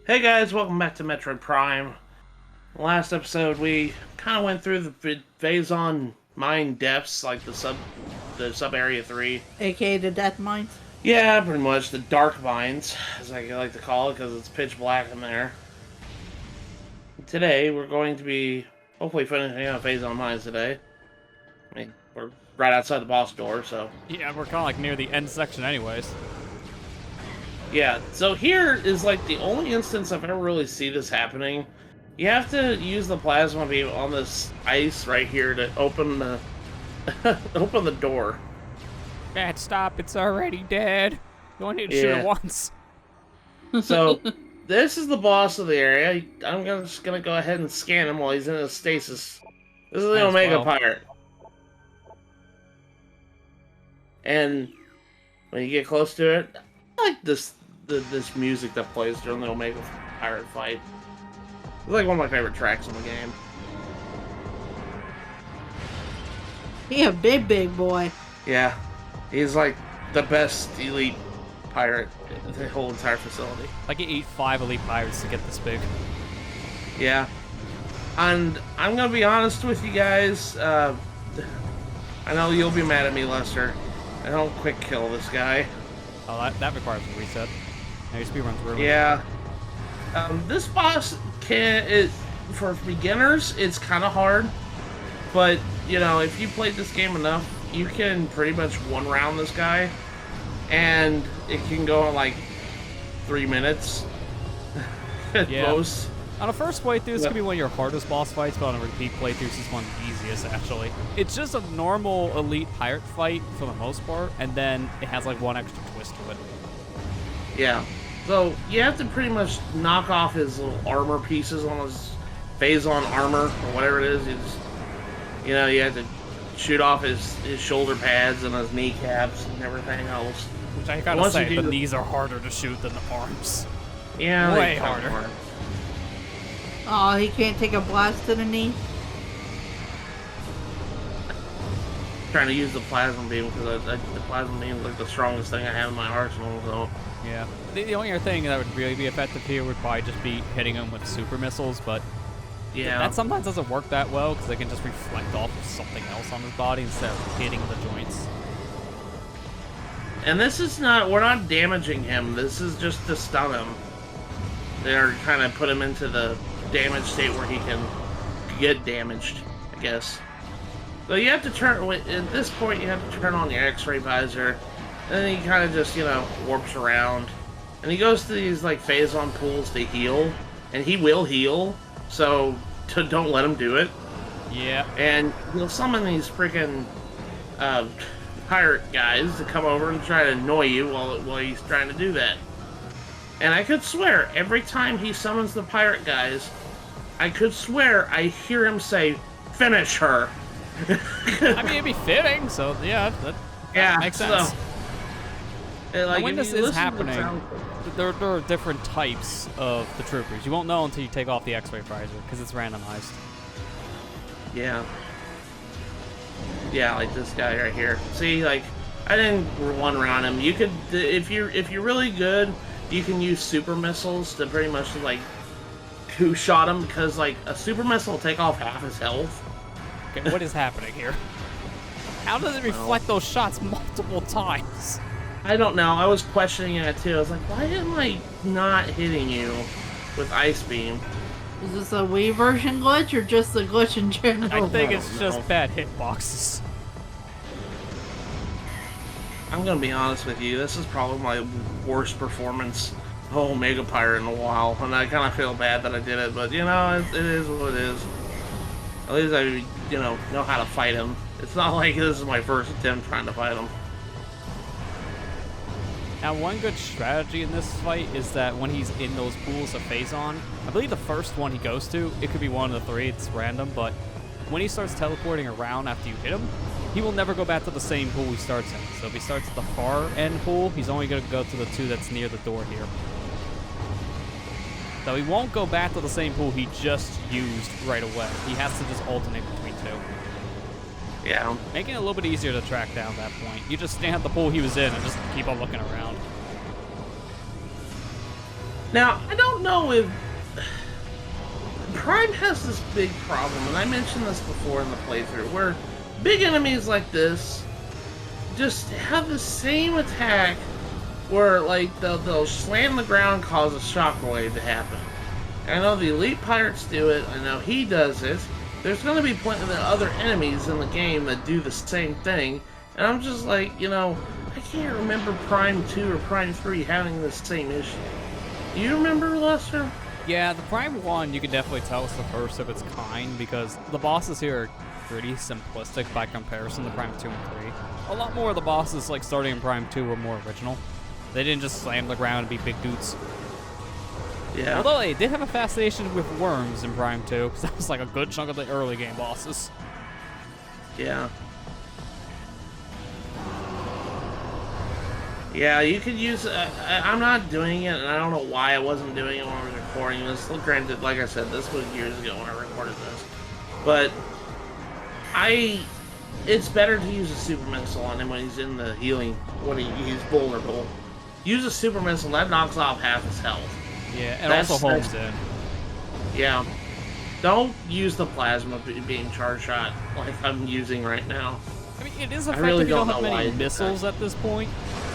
Hey guys, welcome back to Metroid Prime. Last episode we kind of went through the Phazon mine depths, like the sub area 3. AKA the Death Mines. Yeah, pretty much the dark mines, as I like to call it, because it's pitch black in there. Today we're going to be hopefully finishing up Phazon mines today. I mean, we're right outside the boss door, so Yeah, we're kind of like near the end section anyways. yeah. So here is like the only instance I've ever really seen this happening. You have to use the plasma beam on this ice right here to open the open the door. Dad, stop, it's already dead. You only need to shoot it once. So this is the boss of the area. I'm just gonna go ahead and scan him while he's in his stasis. This is the Omega Pirate. And when you get close to it, I like this music that plays during the Omega Pirate fight. It's like one of my favorite tracks in the game. He a big boy. Yeah, he's like the best elite pirate in the whole entire facility. Like, you eat 5 elite pirates to get this big. Yeah, and I'm gonna be honest with you guys. I know you'll be mad at me, Lester. I don't quick kill this guy. Oh, that requires a reset. Now your speed run through. Yeah. This boss for beginners, it's kind of hard, but you know, if you played this game enough, you can pretty much one round this guy, and it can go in like 3 minutes at most. On a first playthrough, this could be one of your hardest boss fights, but on a repeat playthrough, this is one of the easiest, actually. It's just a normal elite pirate fight for the most part, and then it has like one extra twist to it. Yeah. So you have to pretty much knock off his little armor pieces on his Phazon armor or whatever it is. You have to shoot off his shoulder pads and his kneecaps and everything else. Which I gotta say, the knees are harder to shoot than the arms. Yeah, way harder. Oh, he can't take a blast to the knee. Trying to use the plasma beam because the plasma beam is like the strongest thing I have in my arsenal. So yeah, the only other thing that would really be effective here would probably just be hitting him with super missiles, but yeah, that sometimes doesn't work that well because they can just reflect off of something else on his body instead of hitting the joints. And this is we're not damaging him. This is just to stun him. They're kind of put him into the damaged state where he can get damaged, I guess. So you have to at this point, you have to turn on your X-ray visor, and then he kind of just, warps around. And he goes to these, like, Phazon pools to heal, and he will heal, so don't let him do it. Yeah. And he'll summon these freaking pirate guys to come over and try to annoy you while he's trying to do that. And I could swear, every time he summons the pirate guys, I could swear I hear him say, "Finish her." I mean, it'd be fitting, so yeah, that makes sense. So, like, when this is happening, there are different types of the troopers. You won't know until you take off the X-ray visor, because it's randomized. Yeah. Yeah, like this guy right here. See, like, I didn't one round him. You could, if you're really good, you can use super missiles to pretty much, like, two-shot him, because, like, a super missile will take off half his health. Okay, what is happening here? How does it reflect those shots multiple times? I don't know. I was questioning it too. I was like, why am I not hitting you with Ice Beam? Is this a Wii version glitch or just a glitch in general? I think it's just bad hitboxes. I'm gonna be honest with you. This is probably my worst performance of Omega Pirate in a while, and I kind of feel bad that I did it. But it is what it is. At least I, know how to fight him. It's not like this is my first attempt trying to fight him. Now, one good strategy in this fight is that when he's in those pools of Phazon, I believe the first one he goes to, it could be one of the 3, it's random, but when he starts teleporting around after you hit him, he will never go back to the same pool he starts in. So if he starts at the far end pool, he's only going to go to the 2 that's near the door here. So he won't go back to the same pool he just used right away. He has to just alternate between 2. Yeah. Making it a little bit easier to track down that point. You just stand at the pool he was in and just keep on looking around. Now, I don't know if Prime has this big problem, and I mentioned this before in the playthrough, where big enemies like this just have the same attack where, like, they'll slam the ground, cause a shockwave to happen. I know the elite pirates do it, I know he does it. There's going to be plenty of other enemies in the game that do the same thing, and I'm just like, you know, I can't remember Prime 2 or Prime 3 having this same issue. Do you remember, Lester? Yeah, the Prime 1, you can definitely tell it's the first of its kind, because the bosses here are pretty simplistic by comparison to Prime 2 and 3. A lot more of the bosses, like starting in Prime 2, were more original. They didn't just slam the ground and be big dudes. Yeah. Although they did have a fascination with worms in Prime 2, because that was like a good chunk of the early game bosses. Yeah. Yeah, you could use... I'm not doing it, and I don't know why I wasn't doing it when I was recording this. Granted, like I said, this was years ago when I recorded this. But it's better to use a super missile on him when he's in the healing, when he's vulnerable. Use a super missile, that knocks off half his health. Yeah, and also holds in. Yeah. Don't use the plasma beam charge shot like I'm using right now. I mean, it is effective. Really You don't don't have know many why missiles at this point.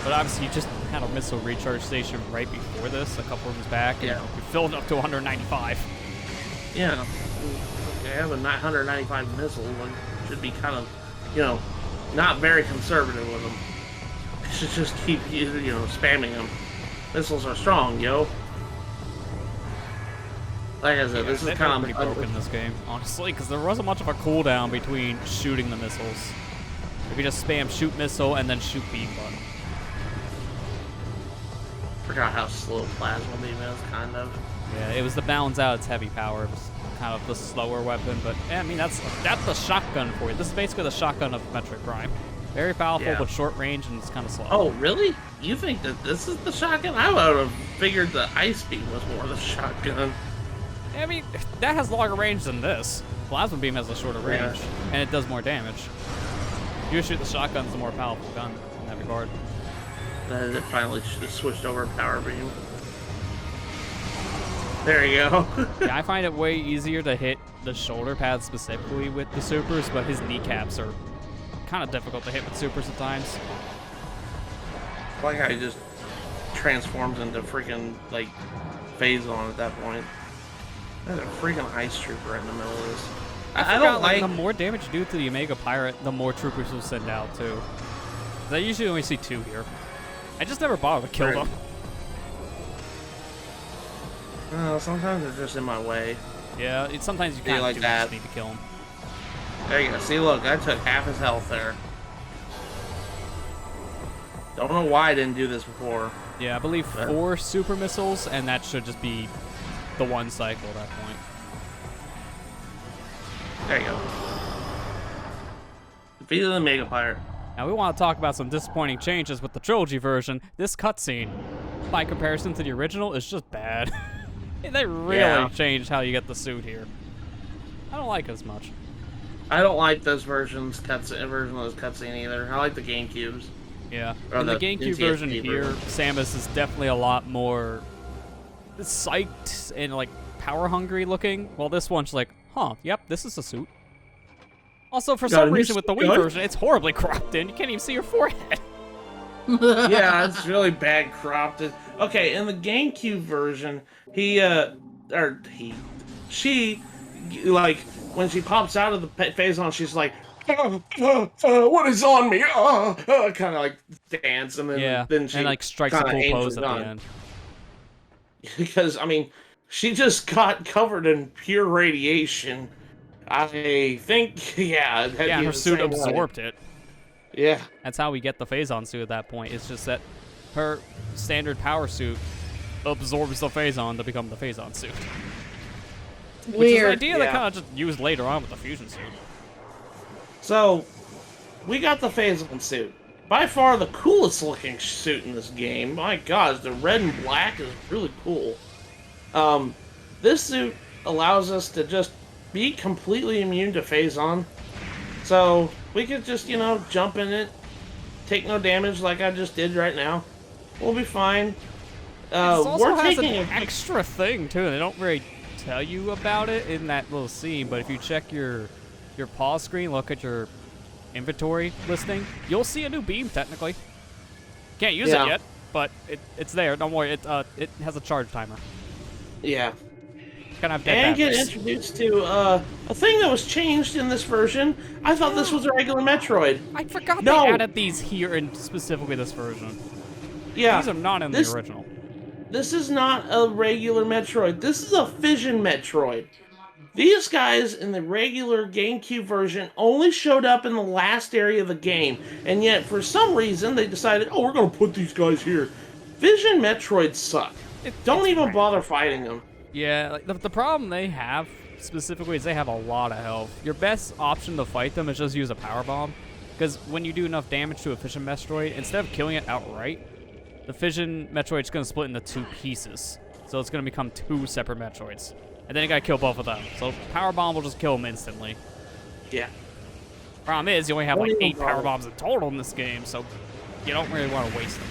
But obviously, you just had a missile recharge station right before this, a couple rooms back, and Yeah. you filled up to 195. Yeah. Okay, I have a 195 missile. Like, should be kind of, you know, not very conservative with them. Should just keep, you know, spamming them. Missiles are strong, yo. Like I said, this is kind of pretty broken this game, honestly, because there wasn't much of a cooldown between shooting the missiles. If you just spam shoot missile and then shoot beam button. Forgot how slow plasma beam is, kind of. Yeah, it was to balance out its heavy power. It was kind of the slower weapon, but yeah, I mean that's the shotgun for you. This is basically the shotgun of Metroid Prime. Very powerful, Yeah. but short range, and it's kind of slow. Oh, really? You think that this is the shotgun? I would have figured the ice beam was more the shotgun. I mean, that has longer range than this. Plasma beam has a shorter range, and it does more damage. You shoot the shotgun's the more powerful gun in that regard. It finally switched over power beam. There you go. Yeah, I find it way easier to hit the shoulder pads specifically with the supers, but his kneecaps are kind of difficult to hit with supers at times. Like how he just transforms into freaking, like, Phazon at that point. There's a freaking ice trooper in the middle of this. I don't like... The more damage you do to the Omega Pirate, the more troopers will send out, too. 'Cause I usually only see 2 here. I just never bother to kill them. Sometimes they're just in my way. Yeah, sometimes you kind of like do that. just need to kill them. There you go. See, look, I took half his health there. Don't know why I didn't do this before. Yeah, I believe 4 super missiles, and that should just be the 1 cycle at that point. There you go. Defeated the Mega Pirate. Now we want to talk about some disappointing changes with the trilogy version. This cutscene, by comparison to the original, is just bad. They really changed how you get the suit here. I don't like it as much. I don't like this version of this cutscene either. I like the GameCubes. Yeah. Or In the the GameCube NTSC version here, version. Samus is definitely a lot more psyched and like power hungry looking. While this one's like, huh, yep, this is a suit. Also, for some reason with the Wii version, it's horribly cropped in. You can't even see your forehead. Yeah, it's really bad cropped. Okay, in the GameCube version, she, like, when she pops out of the Phazon, she's like, what is on me? Kind of like dance, and then she like strikes a cool pose at the end. Because, I mean, she just got covered in pure radiation. I think, yeah. Yeah, her suit absorbed it. Yeah. That's how we get the Phazon suit at that point. It's just that her standard power suit absorbs the Phazon to become the Phazon suit. Weird. Which is an idea that kind of just used later on with the fusion suit. So, we got the Phazon suit. By far the coolest looking suit in this game. My gosh, the red and black is really cool. This suit allows us to just be completely immune to Phazon. So, we could just, you know, jump in it, take no damage like I just did right now. We'll be fine. also we're has an taking extra thing too. They don't really tell you about it in that little scene, but if you check your pause screen, look at your inventory listing, you'll see a new beam technically. Can't use it yet, but it's there. Don't worry. It has a charge timer. Yeah. Kind of dead And get batteries. introduced to a thing that was changed in this version. I thought this was a regular Metroid. I forgot No. they added these here in specifically this version. Yeah. These are not in the original. This is not a regular Metroid. This is a Phazon Metroid. These guys in the regular GameCube version only showed up in the last area of the game, and yet for some reason they decided, oh, we're going to put these guys here. Phazon Metroids suck. Don't even bother fighting them. Yeah, like the problem they have specifically is they have a lot of health. Your best option to fight them is just use a power bomb, because when you do enough damage to a Phazon Metroid, instead of killing it outright, the Phazon Metroid's going to split into 2 pieces. So it's going to become 2 separate Metroids. And then you got to kill both of them. So power bomb will just kill them instantly. Yeah. Problem is, you only have like 8 power bombs in total in this game, so you don't really want to waste them.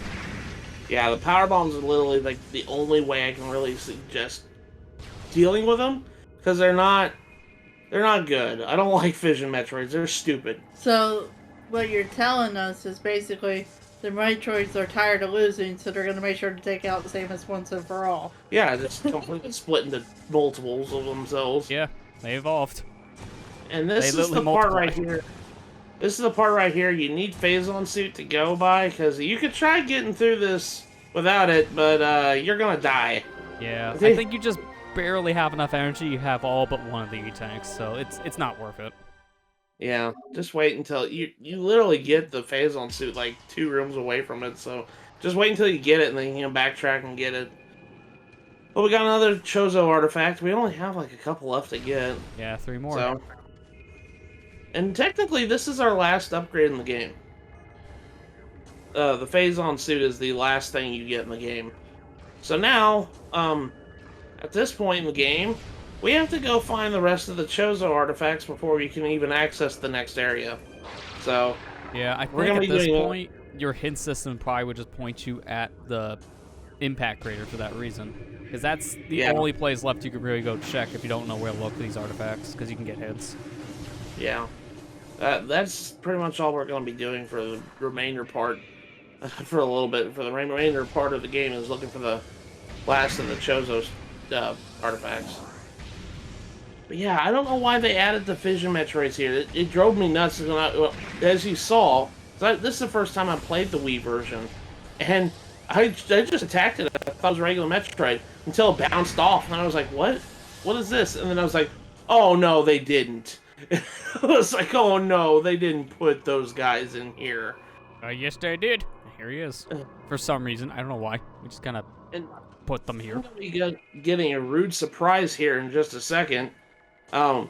Yeah, the power bombs are literally like the only way I can really suggest dealing with them, because they're not good. I don't like Phazon Metroids. They're stupid. So, what you're telling us is basically the Metroids are tired of losing, so they're going to make sure to take out the Samus once and for all. Yeah, just completely split into multiples of themselves. Yeah, they evolved. And this is the part right here. This is the part right here. You need Phazon suit to go by, because you could try getting through this without it, but you're gonna die. Yeah, I think you just barely have enough energy. You have all but one of the E-tanks, so it's not worth it. Yeah, just wait until you literally get the Phazon suit like 2 rooms away from it, so just wait until you get it and then you can backtrack and get it. Well, we got another Chozo artifact. We only have like a couple left to get. Yeah, 3 more. So, and technically this is our last upgrade in the game. The Phazon suit is the last thing you get in the game. So now, at this point in the game, we have to go find the rest of the Chozo artifacts before we can even access the next area. So, yeah, I think at this point, your hint system probably would just point you at the impact crater for that reason. Because that's the only place left you could really go check if you don't know where to look for these artifacts, because you can get hints. Yeah. That's pretty much all we're going to be doing for the remainder part. For a little bit. For the remainder part of the game is looking for the last of the Chozo artifacts. But yeah, I don't know why they added the Phazon Metroids here. It drove me nuts. As you saw, this is the first time I played the Wii version. And I just attacked it. I thought it was a regular Metroid until it bounced off. And I was like, what? What is this? And then I was like, oh no, they didn't. I was like, oh no, they didn't put those guys in here. Yes, they did. Here he is. For some reason, I don't know why. We just kind of put them here. We're getting a rude surprise here in just a second. I'm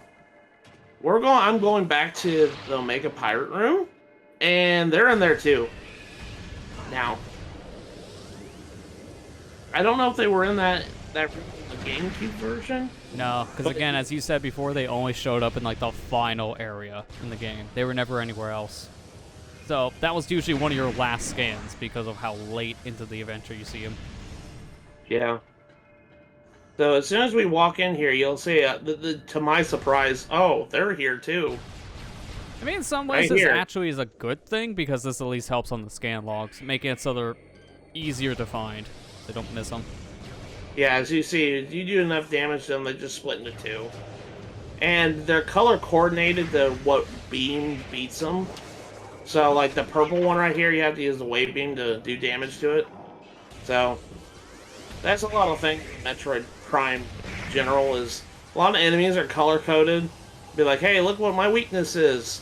going back to the Omega Pirate Room, and they're in there too. Now, I don't know if they were in that room in the GameCube version. No, because again, as you said before, they only showed up in like the final area in the game. They were never anywhere else. So that was usually one of your last scans because of how late into the adventure you see him. Yeah. So as soon as we walk in here, you'll see, to my surprise, oh, they're here too. I mean, in some ways, this actually is a good thing because this at least helps on the scan logs, making it so they're easier to find. They don't miss them. Yeah, as you see, if you do enough damage to them, they just split into 2. And they're color coordinated to what beam beats them. So, like the purple one right here, you have to use the wave beam to do damage to it. So, that's a lot of things. Metroid Prime in general is a lot of enemies are color coded. Be like, hey, look what my weakness is.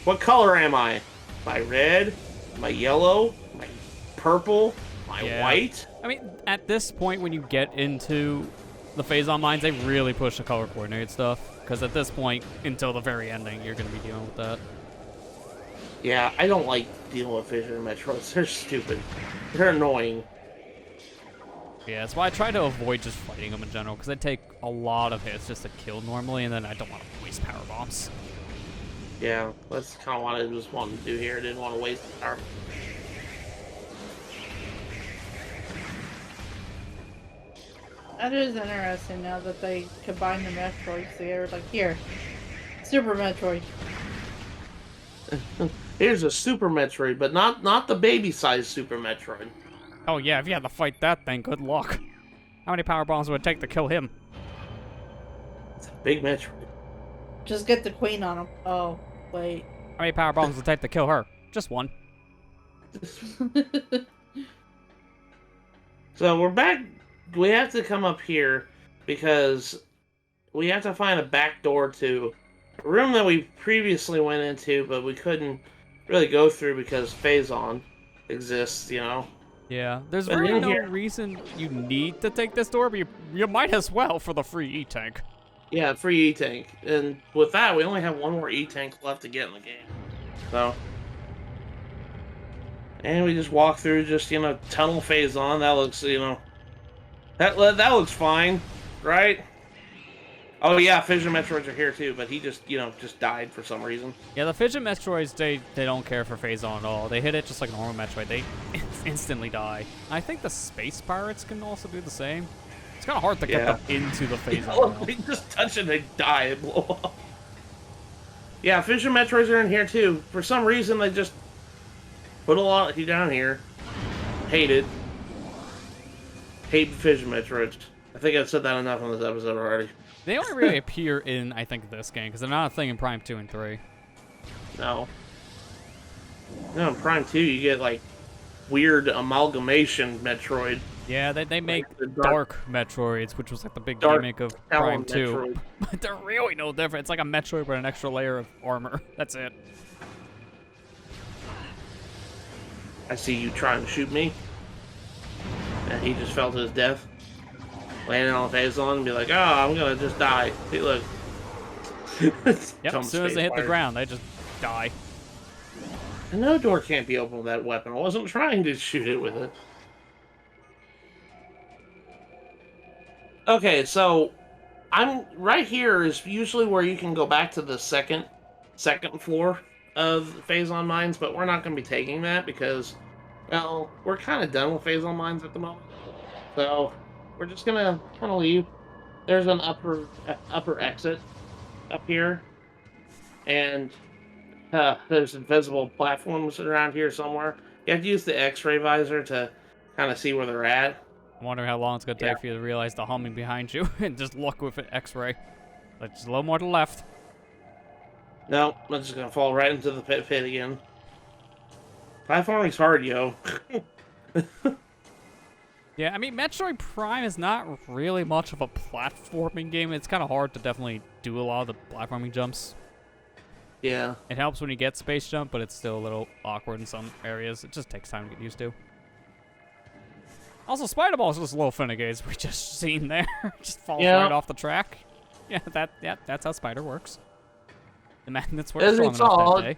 What color am I? Am I red? Am I yellow? Am I purple? Am I white? I mean, at this point, when you get into the Phazon mines, they really push the color coordinated stuff. Because at this point, until the very ending, you're going to be dealing with that. Yeah, I don't like dealing with Phazon Metroids. They're stupid. They're annoying. Yeah, that's why I try to avoid just fighting them in general, because they take a lot of hits just to kill normally, and then I don't want to waste power bombs. Yeah, that's kind of what I just wanted to do here. I didn't want to waste power. That is interesting now that they combine the Metroids together. Like, here, Super Metroid. Here's a Super Metroid, but not the baby-sized Super Metroid. Oh yeah, if you had to fight that thing, good luck. How many power bombs would it take to kill him? It's a big Metroid. Just get the queen on him. Oh, wait. How many power bombs would it take to kill her? Just one. So we're back. We have to come up here because we have to find a back door to a room that we previously went into, but we couldn't really go through because Phazon exists, you know? Yeah, there's But really in no here- reason you need to take this door, but you might as well for the free E-Tank. Yeah, free E-Tank. And with that, we only have one more E-Tank left to get in the game. So... And we just walk through, just, you know, tunnel Phazon. That looks, you know... That looks fine, right? Oh yeah, Fission Metroids are here too, but he just, you know, just died for some reason. Yeah, the Fidget Metroids, they don't care for Phazon at all. They hit it just like a normal Metroid. They instantly die. I think the Space Pirates can also do the same. It's kind of hard to get Yeah. them into the Oh, Phazon. they just touch it, they die, and blow up. Yeah, Fission Metroids are in here too. For some reason, they just put a lot down here. Hate it. Hate Fission Metroids. I think I've said that enough on this episode already. They only really appear in, I think, this game, because they're not a thing in Prime 2 and 3. No. No, in Prime 2, you get, like, weird amalgamation Metroid. Yeah, they make the Dark Metroids, which was like the big Dark gimmick of Talon Prime 2. Metroid. But they're really no different. It's like a Metroid with an extra layer of armor. That's it. I see you trying to shoot me. And he just fell to his death. Landing on Phazon and be like, oh, I'm gonna just die. See, look. Yep, as soon as they hit the ground, they just die. And no door can't be opened with that weapon. I wasn't trying to shoot it with it. Okay, so I'm right here is usually where you can go back to the second floor of Phazon Mines, but we're not going to be taking that because, well, we're kind of done with Phazon Mines at the moment. So we're just going to kind of leave. There's an upper exit up here, and there's invisible platforms around here somewhere. You have to use the X-ray visor to kind of see where they're at. I wonder how long it's going to take for you to realize the humming behind you and just look with an X-ray. Like, just a little more to the left. No, I'm just gonna fall right into the pit again. Platforming's hard, yo. Yeah, I mean, Metroid Prime is not really much of a platforming game. It's kind of hard to definitely do a lot of the platforming jumps. Yeah. It helps when you get space jump, but it's still a little awkward in some areas. It just takes time to get used to. Also, Spider Ball's just a little finicky, as we just seen there. Just falls right off the track. Yeah, that's how Spider works. The magnets work strong enough that day.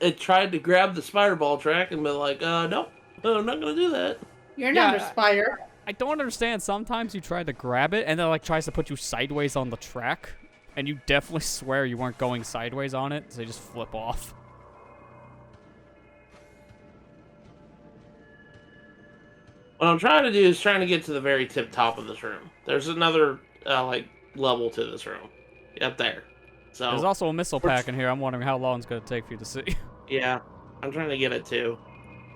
It tried to grab the Spider Ball track and be like, nope, I'm not gonna do that. You're not a spider. I don't understand. Sometimes you try to grab it, and then like tries to put you sideways on the track, and you definitely swear you weren't going sideways on it, so you just flip off. What I'm trying to do is trying to get to the very tip top of this room. There's another like level to this room, up there. So there's also a missile pack in here. I'm wondering how long it's gonna take for you to see. Yeah, I'm trying to get it too.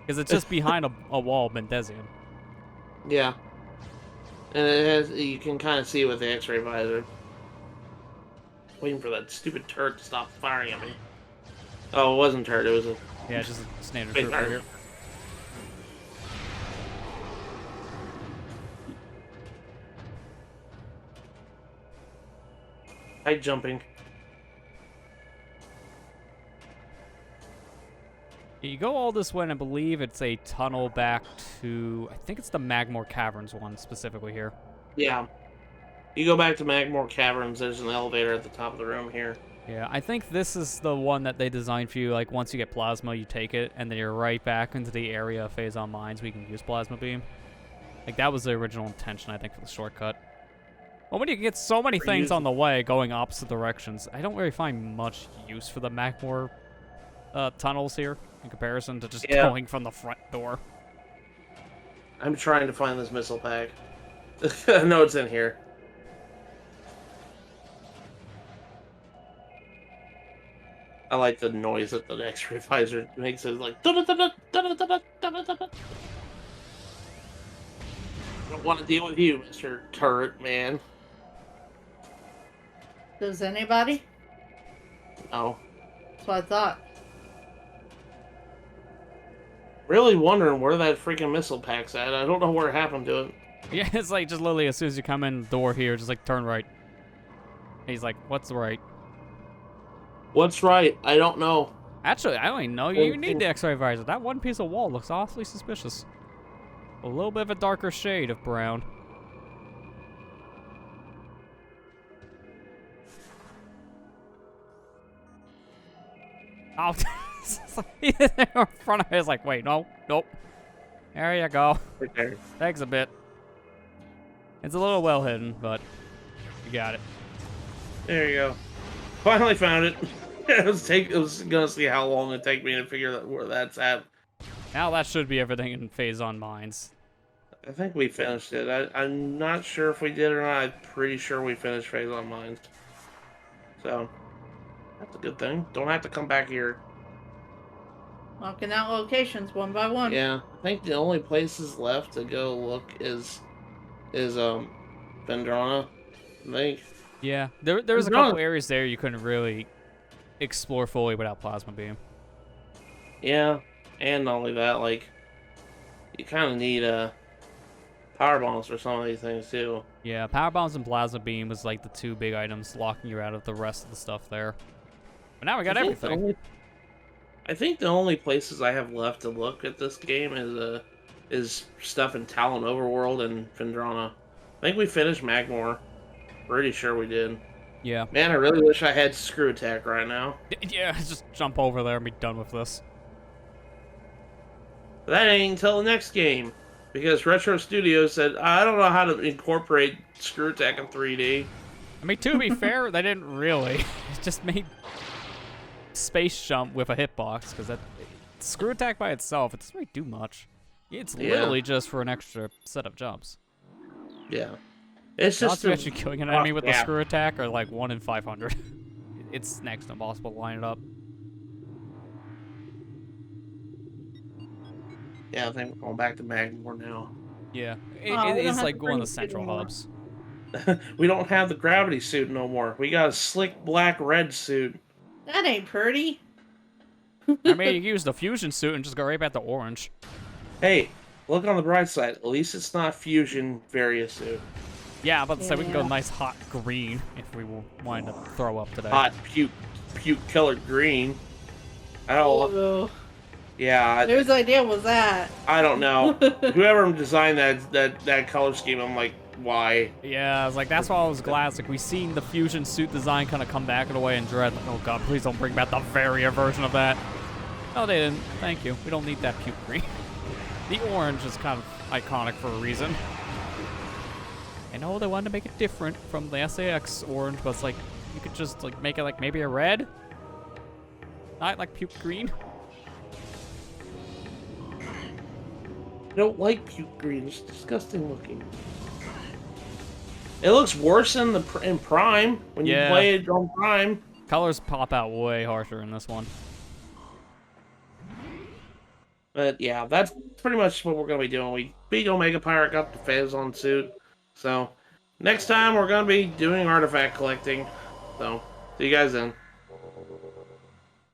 Because it's just behind a wall of Mendesium. Yeah. And it has, you can kind of see it with the X-ray visor. Waiting for that stupid turret to stop firing at me. Oh, it wasn't a turret, it was a... Yeah, it's just a standard Big trooper turret. here. High jumping. You go all this way, and I believe it's a tunnel back to... I think it's the Magmore Caverns one, specifically here. Yeah. You go back to Magmore Caverns, there's an elevator at the top of the room here. Yeah, I think this is the one that they designed for you. Like, once you get Plasma, you take it, and then you're right back into the area of Phazon Mines where you can use Plasma Beam. Like, that was the original intention, I think, for the shortcut. Well, when you get so many things on the way going opposite directions, I don't really find much use for the Magmore tunnels here in comparison to just going from the front door. I'm trying to find this missile pack. I know it's in here. I like the noise that the X-ray visor makes. It's like. Don't want to deal with you, Mr. Turret Man. Does anybody? No. That's what I thought. Really wondering where that freaking missile pack's at. I don't know where it happened to it. Yeah, it's like just literally as soon as you come in the door here, just like turn right. He's like, what's right? What's right? I don't know. Actually, I don't even know. You need the X-ray visor. That one piece of wall looks awfully suspicious. A little bit of a darker shade of brown. Oh, in front of me. It's like, wait, no, nope. There you go. Right there. Thanks a bit. It's a little well hidden, but you got it. There you go. Finally found it. It was gonna see how long it'd take me to figure out where that's at. Now that should be everything in Phazon Mines. I think we finished it. I'm not sure if we did or not. I'm pretty sure we finished Phazon Mines. So, that's a good thing. Don't have to come back here. Knocking out locations one by one. Yeah, I think the only places left to go look is Vendrana, I think. Yeah, there was a couple areas there you couldn't really explore fully without Plasma Beam. Yeah, and not only that, like, you kind of need power bombs for some of these things too. Yeah, Power Bombs and Plasma Beam was like the two big items locking you out of the rest of the stuff there. But now we got everything. I think the only places I have left to look at this game is stuff in Talon Overworld and Vendrana. I think we finished Magmore. Pretty sure we did. Yeah. Man, I really wish I had Screw Attack right now. Yeah, just jump over there and be done with this. That ain't until the next game. Because Retro Studios said, I don't know how to incorporate Screw Attack in 3D. I mean, to be fair, they didn't really. It just made Space Jump with a hitbox, because that Screw Attack by itself, it doesn't really do much. It's literally just for an extra set of jumps. Yeah. It's just to actually killing an enemy with the Screw Attack are like 1 in 500. It's next to impossible to line it up. Yeah, I think we're going back to Magmore now. Yeah, it is like one of the central hubs. We don't have the gravity suit no more. We got a slick black red suit. That ain't pretty. I mean, you can use the fusion suit and just go right back to orange. Hey, look on the bright side. At least it's not fusion various suit. Yeah, I'm about to say we can go nice hot green if we wanted to throw up today. Hot puke colored green. I don't. Oh. Yeah. Whose idea was that? I don't know. Whoever designed that color scheme, I'm like, why? Yeah, I was like, that's why I was glad. It's like we seen the fusion suit design kind of come back in a way in Dread. Like, oh god, please don't bring back the Varia version of that. No, they didn't. Thank you. We don't need that puke green. The orange is kind of iconic for a reason. I know they wanted to make it different from the SAX orange, but it's like, you could just like make it like maybe a red? Not like puke green? I don't like puke green. It's disgusting looking. It looks worse in Prime when you play it on Prime. Colors pop out way harsher in this one. But yeah, that's pretty much what we're gonna be doing. We beat Omega Pirate, got the Phazon suit. So next time we're gonna be doing artifact collecting. So see you guys then.